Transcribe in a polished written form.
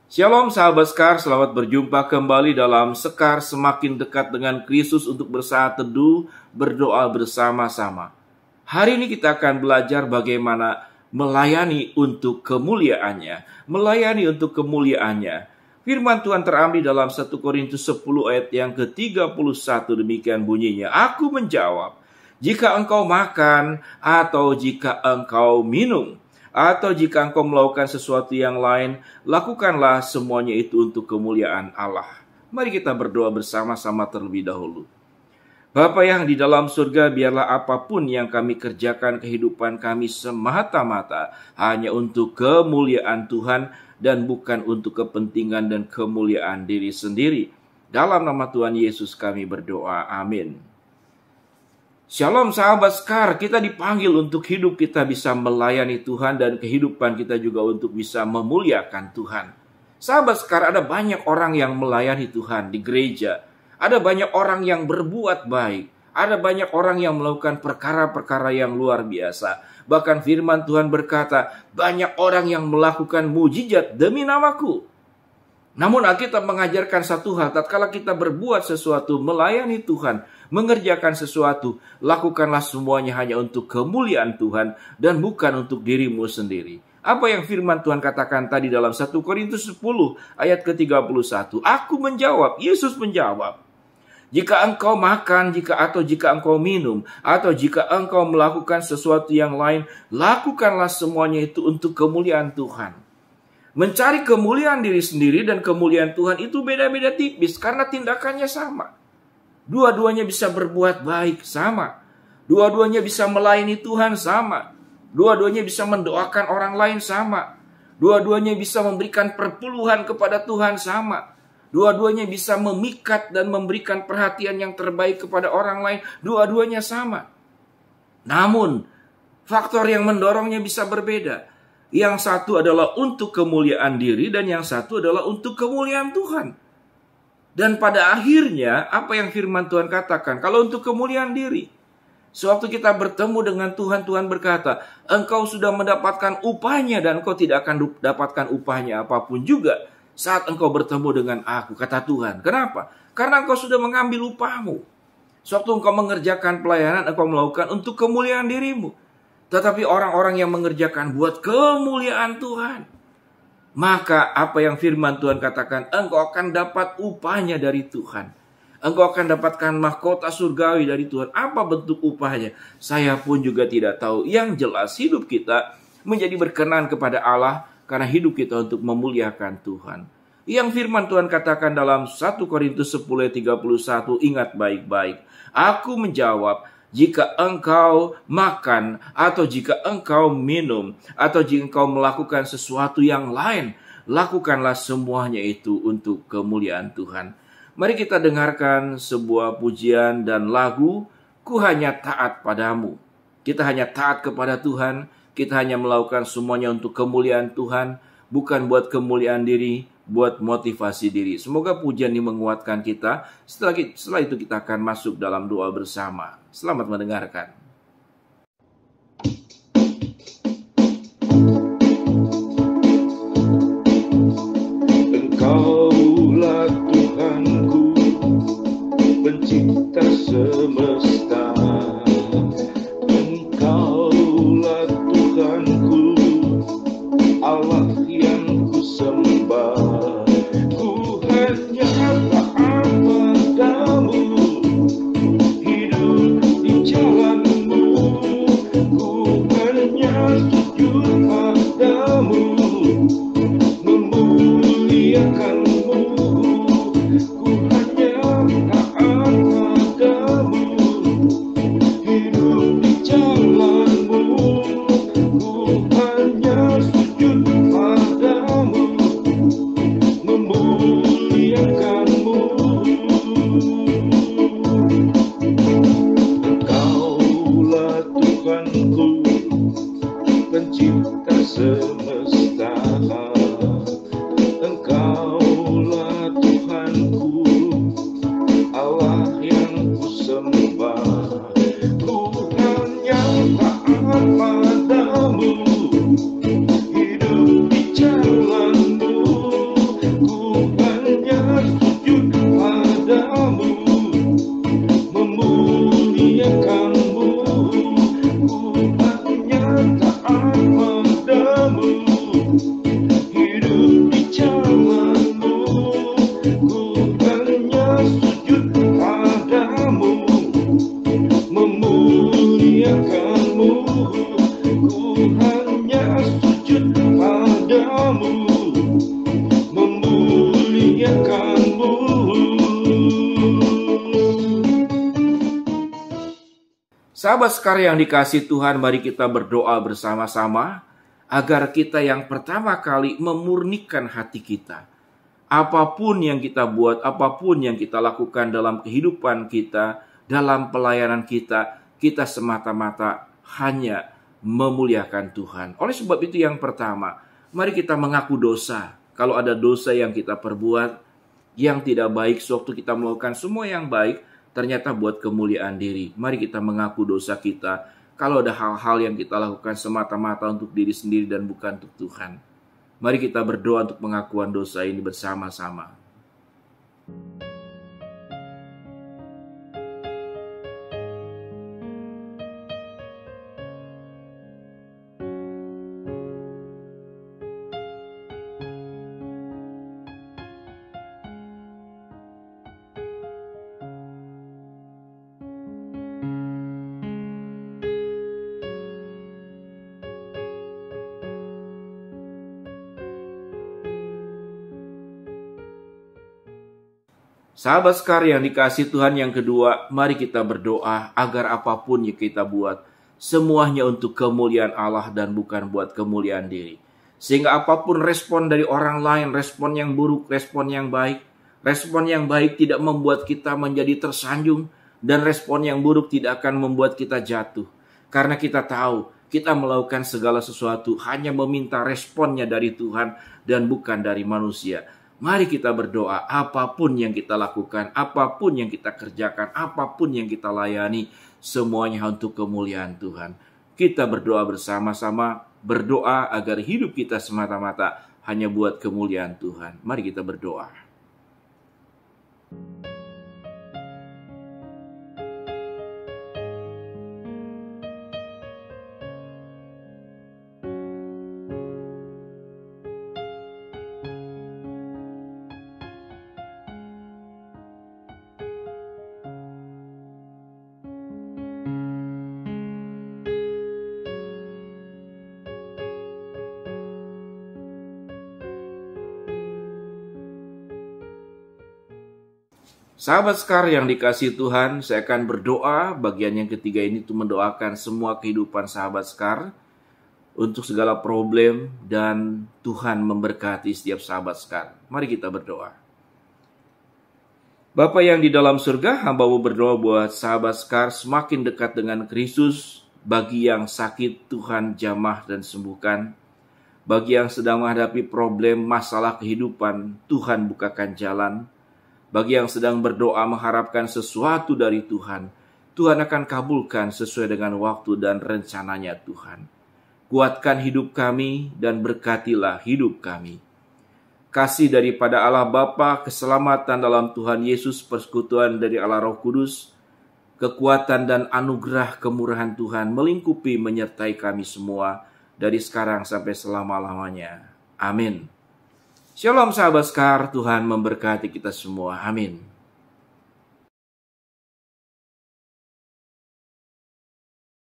Shalom sahabat Sekar, selamat berjumpa kembali dalam Sekar Semakin Dekat dengan Kristus untuk bersaat teduh, berdoa bersama-sama. Hari ini kita akan belajar bagaimana melayani untuk kemuliaannya. Melayani untuk kemuliaannya. Firman Tuhan terambil dalam 1 Korintus 10 ayat yang ke-31, demikian bunyinya. Aku menjawab, jika engkau makan atau jika engkau minum, atau jika engkau melakukan sesuatu yang lain, lakukanlah semuanya itu untuk kemuliaan Allah. Mari kita berdoa bersama-sama terlebih dahulu. Bapa yang di dalam surga, biarlah apapun yang kami kerjakan kehidupan kami semata-mata hanya untuk kemuliaan Tuhan dan bukan untuk kepentingan dan kemuliaan diri sendiri. Dalam nama Tuhan Yesus kami berdoa. Amin. Shalom sahabat Sekar, kita dipanggil untuk hidup kita bisa melayani Tuhan dan kehidupan kita juga untuk bisa memuliakan Tuhan. Sahabat Sekar, ada banyak orang yang melayani Tuhan di gereja. Ada banyak orang yang berbuat baik. Ada banyak orang yang melakukan perkara-perkara yang luar biasa. Bahkan firman Tuhan berkata, banyak orang yang melakukan mujizat demi namaku. Namun Alkitab mengajarkan satu hal, tatkala kita berbuat sesuatu, melayani Tuhan, mengerjakan sesuatu, lakukanlah semuanya hanya untuk kemuliaan Tuhan dan bukan untuk dirimu sendiri. Apa yang firman Tuhan katakan tadi dalam 1 Korintus 10 ayat ke-31? Aku menjawab, Yesus menjawab, jika engkau makan, jika engkau minum, atau jika engkau melakukan sesuatu yang lain, lakukanlah semuanya itu untuk kemuliaan Tuhan. Mencari kemuliaan diri sendiri dan kemuliaan Tuhan itu beda-beda tipis karena tindakannya sama. Dua-duanya bisa berbuat baik sama. Dua-duanya bisa melayani Tuhan sama. Dua-duanya bisa mendoakan orang lain sama. Dua-duanya bisa memberikan perpuluhan kepada Tuhan sama. Dua-duanya bisa memikat dan memberikan perhatian yang terbaik kepada orang lain. Dua-duanya sama. Namun, faktor yang mendorongnya bisa berbeda. Yang satu adalah untuk kemuliaan diri dan yang satu adalah untuk kemuliaan Tuhan. Dan pada akhirnya apa yang firman Tuhan katakan? Kalau untuk kemuliaan diri, sewaktu kita bertemu dengan Tuhan, Tuhan berkata, engkau sudah mendapatkan upahnya dan engkau tidak akan dapatkan upahnya apapun juga saat engkau bertemu dengan aku, kata Tuhan. Kenapa? Karena engkau sudah mengambil upahmu. Sewaktu engkau mengerjakan pelayanan, engkau melakukan untuk kemuliaan dirimu. Tetapi orang-orang yang mengerjakan buat kemuliaan Tuhan, maka apa yang firman Tuhan katakan, engkau akan dapat upahnya dari Tuhan. Engkau akan dapatkan mahkota surgawi dari Tuhan. Apa bentuk upahnya? Saya pun juga tidak tahu. Yang jelas hidup kita menjadi berkenan kepada Allah karena hidup kita untuk memuliakan Tuhan. Yang firman Tuhan katakan dalam 1 Korintus 10 ayat 31, ingat baik-baik. Aku menjawab, jika engkau makan, atau jika engkau minum, atau jika engkau melakukan sesuatu yang lain, lakukanlah semuanya itu untuk kemuliaan Tuhan. Mari kita dengarkan sebuah pujian dan lagu, Ku Hanya Taat Padamu. Kita hanya taat kepada Tuhan, kita hanya melakukan semuanya untuk kemuliaan Tuhan, bukan buat kemuliaan diri, buat motivasi diri. Semoga pujian ini menguatkan kita. Setelah itu kita akan masuk dalam doa bersama. Selamat mendengarkan. Engkaulah Tuhanku, pencipta semesta. Engkaulah Tuhanku, Allah yang ku sembah. Ku hanya taat padamu, hidup di jalanmu. Ku hanya sujud padamu, memuliakanmu. Ku hanya taat padamu, memuliakanmu, ku hanya taat padamu, hidup di jalanmu, ku hanya sujud padamu, memuliakanmu, ku hanya sujud padamu, memuliakanmu. Sahabat Sekar yang dikasihi Tuhan, mari kita berdoa bersama-sama agar kita yang pertama kali memurnikan hati kita. Apapun yang kita buat, apapun yang kita lakukan dalam kehidupan kita, dalam pelayanan kita, kita semata-mata hanya memuliakan Tuhan. Oleh sebab itu yang pertama, mari kita mengaku dosa. Kalau ada dosa yang kita perbuat, yang tidak baik, sewaktu kita melakukan semua yang baik, ternyata buat kemuliaan diri. Mari kita mengaku dosa kita. Kalau ada hal-hal yang kita lakukan semata-mata untuk diri sendiri dan bukan untuk Tuhan. Mari kita berdoa untuk pengakuan dosa ini bersama-sama. Sahabat Sekar yang dikasihi Tuhan, yang kedua, mari kita berdoa agar apapun yang kita buat, semuanya untuk kemuliaan Allah dan bukan buat kemuliaan diri. Sehingga apapun respon dari orang lain, respon yang buruk, respon yang baik tidak membuat kita menjadi tersanjung, dan respon yang buruk tidak akan membuat kita jatuh. Karena kita tahu, kita melakukan segala sesuatu hanya meminta responnya dari Tuhan dan bukan dari manusia. Mari kita berdoa, apapun yang kita lakukan, apapun yang kita kerjakan, apapun yang kita layani, semuanya untuk kemuliaan Tuhan. Kita berdoa bersama-sama, berdoa agar hidup kita semata-mata hanya buat kemuliaan Tuhan. Mari kita berdoa. Sahabat Sekar yang dikasihi Tuhan, saya akan berdoa bagian yang ketiga ini untuk mendoakan semua kehidupan sahabat Sekar untuk segala problem, dan Tuhan memberkati setiap sahabat Sekar. Mari kita berdoa. Bapa yang di dalam surga, hamba-Mu berdoa buat sahabat Sekar semakin dekat dengan Kristus. Bagi yang sakit, Tuhan jamah dan sembuhkan. Bagi yang sedang menghadapi problem, masalah kehidupan, Tuhan bukakan jalan. Bagi yang sedang berdoa mengharapkan sesuatu dari Tuhan, Tuhan akan kabulkan sesuai dengan waktu dan rencananya Tuhan. Kuatkan hidup kami dan berkatilah hidup kami. Kasih daripada Allah Bapa, keselamatan dalam Tuhan Yesus, persekutuan dari Allah Roh Kudus, kekuatan dan anugerah kemurahan Tuhan melingkupi menyertai kami semua dari sekarang sampai selama-lamanya. Amin. Shalom sahabat Sekar, Tuhan memberkati kita semua. Amin.